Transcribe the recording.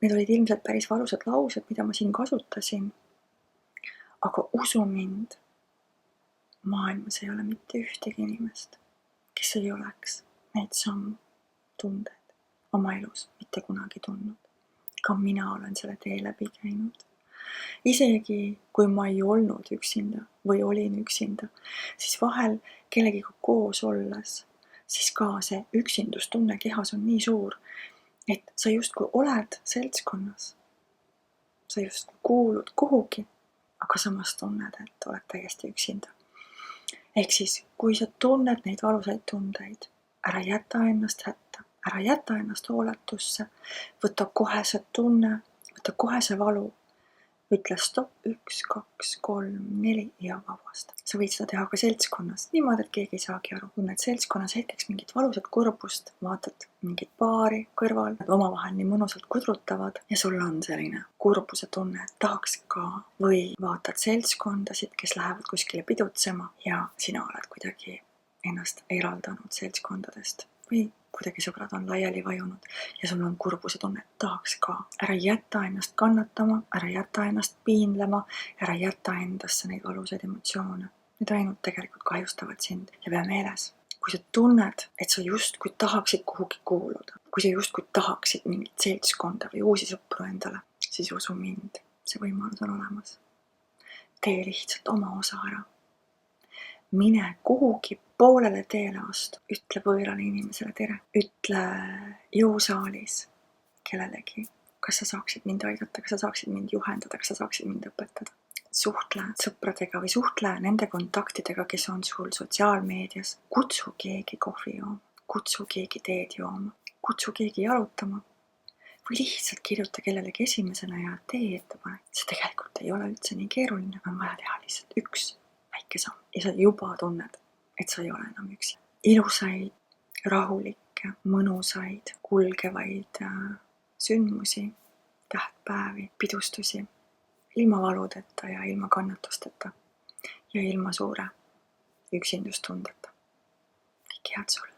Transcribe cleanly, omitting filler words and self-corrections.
Need olid ilmselt päris valusad laused, mida ma siin kasutasin. Aga usu mind, maailmas ei ole mitte ühtegi inimest, kes ei oleks neid samu tundeid oma elus mitte kunagi tundnud. Ka mina olen selle tee läbi käinud. Isegi kui ma ei olnud üksinda või olin üksinda, siis vahel kellegiga koos olles, siis ka see üksindustunne kehas on nii suur, et sa justkui oled seltskonnas. Sa justkui kuulud kuhugi, aga samas tunned, et oled täiesti üksinda. Ehk siis, kui sa tunned neid valusaid tundeid, ära jäta ennast hätta, ära jäta ennast hooletusse, võta kohe see tunne, võta kohe see valu, ütle stopp, 1, 2, 3, 4 ja vabasta. Sa võid seda teha ka seltskonnas, niimoodi, et keegi ei saagi aru. Tunned seltskonnas hetkeks mingit valusat kurbust, vaatad mingit paari kõrval, omavahel nii mõnusalt kudrutavad ja sul on selline kurbuse tunne, et tahaks ka. Või vaatad seltskondasid, kes lähevad kuskile pidutsema ja sina oled kuidagi ennast eraldanud seltskondadest või kuidagi sõbrad on laiali vajunud ja sul on kurbuse tunne, et tahaks ka. Ära jäta ennast kannatama, ära jäta ennast piinlema, ära jäta endasse neid valusaid emotsioone. Need ainult tegelikult kahjustavad sind ja pea meeles. Kui sa tunned, et sa justkui tahaksid kuhugi kuuluda, kui sa justkui tahaksid mingit seltskonda või uusi sõpru endale, siis usu mind, see võimalus on olemas. Tee lihtsalt oma osa ära. Mine kuhugi poolele teele astu, ütle võõrale inimesele tere, ütle jõusaalis kellelegi, kas sa saaksid mind aidata, kas sa saaksid mind juhendada, kas sa saaksid mind õpetada. Suhtle sõpradega või suhtle nende kontaktidega, kes on sul sotsiaalmeedias. Kutsu keegi kohvi jooma, kutsu keegi teed jooma, kutsu keegi jalutama või lihtsalt kirjuta kellelegi esimesena ja tee ettepanek. See tegelikult ei ole üldse nii keeruline, on vaja teha lihtsalt üks väike samm ja sa juba tunned, et sa ei ole enam üksi. Ilusaid, rahulikke, mõnusaid, kulgevaid sündmusi, tähtpäevi, pidustusi, ilma valudeta ja ilma kannatusteta ja ilma suure üksindustundeta. Kõike head sulle!